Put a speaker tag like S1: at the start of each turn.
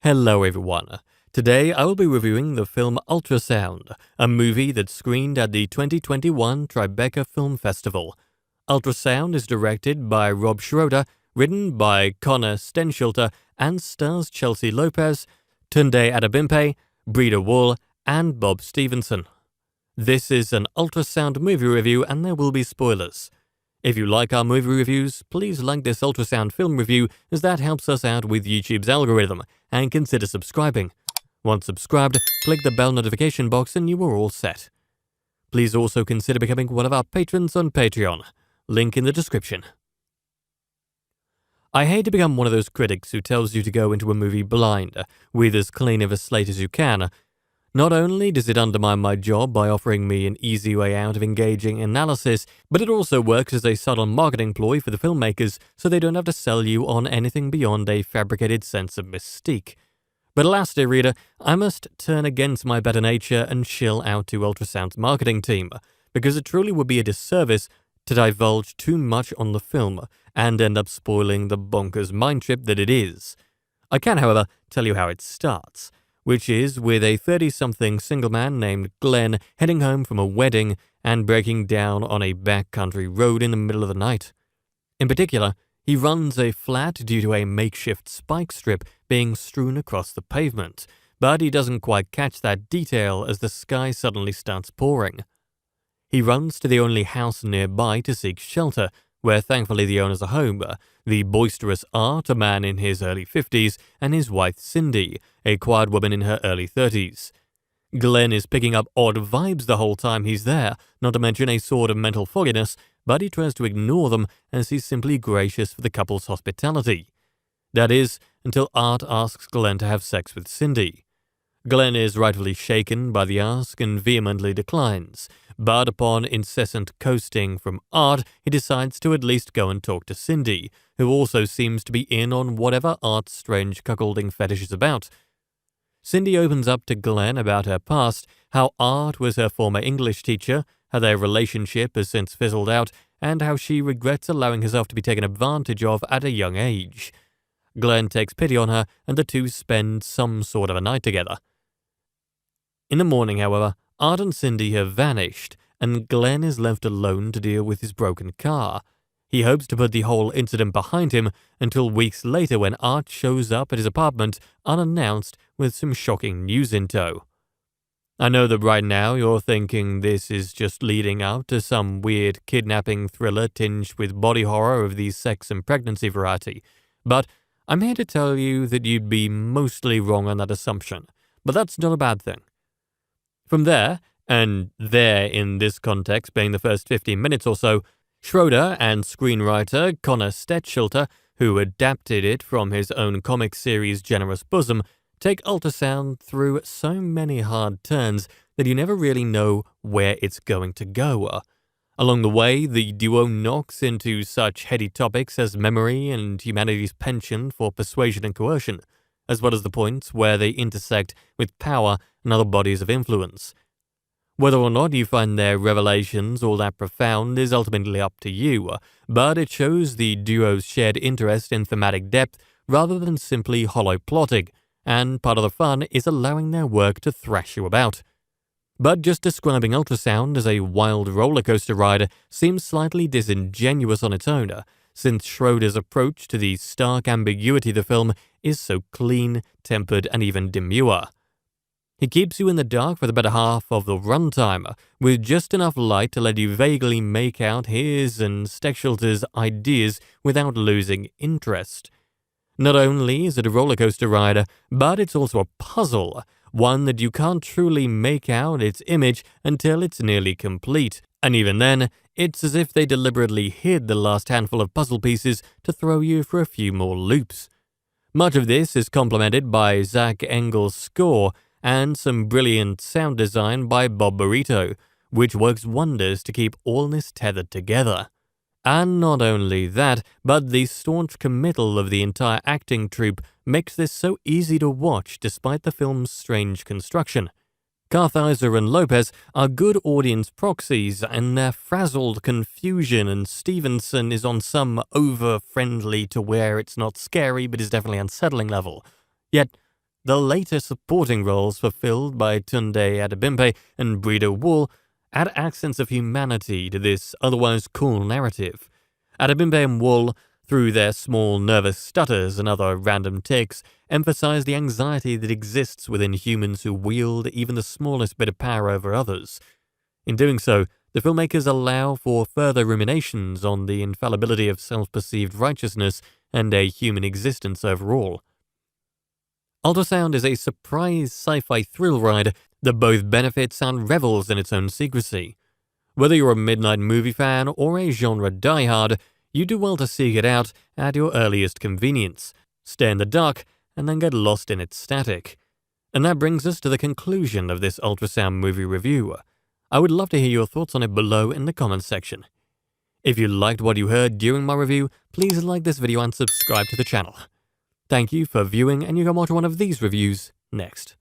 S1: Hello everyone. Today I will be reviewing the film Ultrasound, a movie that screened at the 2021 Tribeca Film Festival. Ultrasound is directed by Rob Schroeder, written by Connor Stenschilter, and stars Chelsea Lopez, Tunde Adebimpe, Breda Wall, and Bob Stevenson. This is an Ultrasound movie review and there will be spoilers. If you like our movie reviews, please like this Ultrasound film review as that helps us out with YouTube's algorithm, and consider subscribing. Once subscribed, click the bell notification box and you are all set. Please also consider becoming one of our patrons on Patreon. Link in the description. I hate to become one of those critics who tells you to go into a movie blind, with as clean of a slate as you can. Not only does it undermine my job by offering me an easy way out of engaging analysis, but it also works as a subtle marketing ploy for the filmmakers so they don't have to sell you on anything beyond a fabricated sense of mystique. But alas, dear reader, I must turn against my better nature and shill out to Ultrasound's marketing team, because it truly would be a disservice to divulge too much on the film and end up spoiling the bonkers mind trip that it is. I can, however, tell you how it starts, which is with a 30-something single man named Glenn heading home from a wedding and breaking down on a backcountry road in the middle of the night. In particular, he runs a flat due to a makeshift spike strip being strewn across the pavement, but he doesn't quite catch that detail as the sky suddenly starts pouring. He runs to the only house nearby to seek shelter, where thankfully the owners are home, the boisterous Art, a man in his early 50s, and his wife Cindy, a quiet woman in her early 30s. Glenn is picking up odd vibes the whole time he's there, not to mention a sort of mental fogginess, but he tries to ignore them as he's simply gracious for the couple's hospitality. That is, until Art asks Glenn to have sex with Cindy. Glenn is rightfully shaken by the ask and vehemently declines, but upon incessant coasting from Art, he decides to at least go and talk to Cindy, who also seems to be in on whatever Art's strange cuckolding fetish is about. Cindy opens up to Glenn about her past, how Art was her former English teacher, how their relationship has since fizzled out, and how she regrets allowing herself to be taken advantage of at a young age. Glenn takes pity on her, and the two spend some sort of a night together. In the morning, however, Art and Cindy have vanished, and Glenn is left alone to deal with his broken car. He hopes to put the whole incident behind him until weeks later when Art shows up at his apartment unannounced with some shocking news in tow. I know that right now you're thinking this is just leading up to some weird kidnapping thriller tinged with body horror of the sex and pregnancy variety, but I'm here to tell you that you'd be mostly wrong on that assumption, but that's not a bad thing. From there, and there in this context being the first 15 minutes or so, Schroeder and screenwriter Connor Stenschilter, who adapted it from his own comic series Generous Bosom, take Ultrasound through so many hard turns that you never really know where it's going to go. Along the way, the duo knocks into such heady topics as memory and humanity's penchant for persuasion and coercion, as well as the points where they intersect with power and other bodies of influence. Whether or not you find their revelations all that profound is ultimately up to you, but it shows the duo's shared interest in thematic depth rather than simply hollow plotting, and part of the fun is allowing their work to thrash you about. But just describing Ultrasound as a wild roller coaster ride seems slightly disingenuous on its own, since Schroeder's approach to the stark ambiguity of the film is so clean, tempered, and even demure. He keeps you in the dark for the better half of the runtime, with just enough light to let you vaguely make out his and Stenschilter's ideas without losing interest. Not only is it a roller coaster ride, but it's also a puzzle, one that you can't truly make out its image until it's nearly complete, and even then, it's as if they deliberately hid the last handful of puzzle pieces to throw you for a few more loops. Much of this is complemented by Zach Engel's score and some brilliant sound design by Bob Burrito, which works wonders to keep all this tethered together. And not only that, but the staunch committal of the entire acting troupe makes this so easy to watch despite the film's strange construction. Kartheiser and Lopez are good audience proxies, and their frazzled confusion, and Stevenson is on some over-friendly to where it's not scary but is definitely unsettling level. Yet, the later supporting roles fulfilled by Tunde Adebimpe and Brida Wool add accents of humanity to this otherwise cool narrative. Adebimpe and Wool, through their small nervous stutters and other random tics, emphasize the anxiety that exists within humans who wield even the smallest bit of power over others. In doing so, the filmmakers allow for further ruminations on the infallibility of self-perceived righteousness and a human existence overall. Ultrasound is a surprise sci-fi thrill ride that both benefits and revels in its own secrecy. Whether you're a midnight movie fan or a genre diehard, you do well to seek it out at your earliest convenience, stay in the dark, and then get lost in its static. And that brings us to the conclusion of this Ultrasound movie review. I would love to hear your thoughts on it below in the comments section. If you liked what you heard during my review, please like this video and subscribe to the channel. Thank you for viewing, and you can watch one of these reviews next.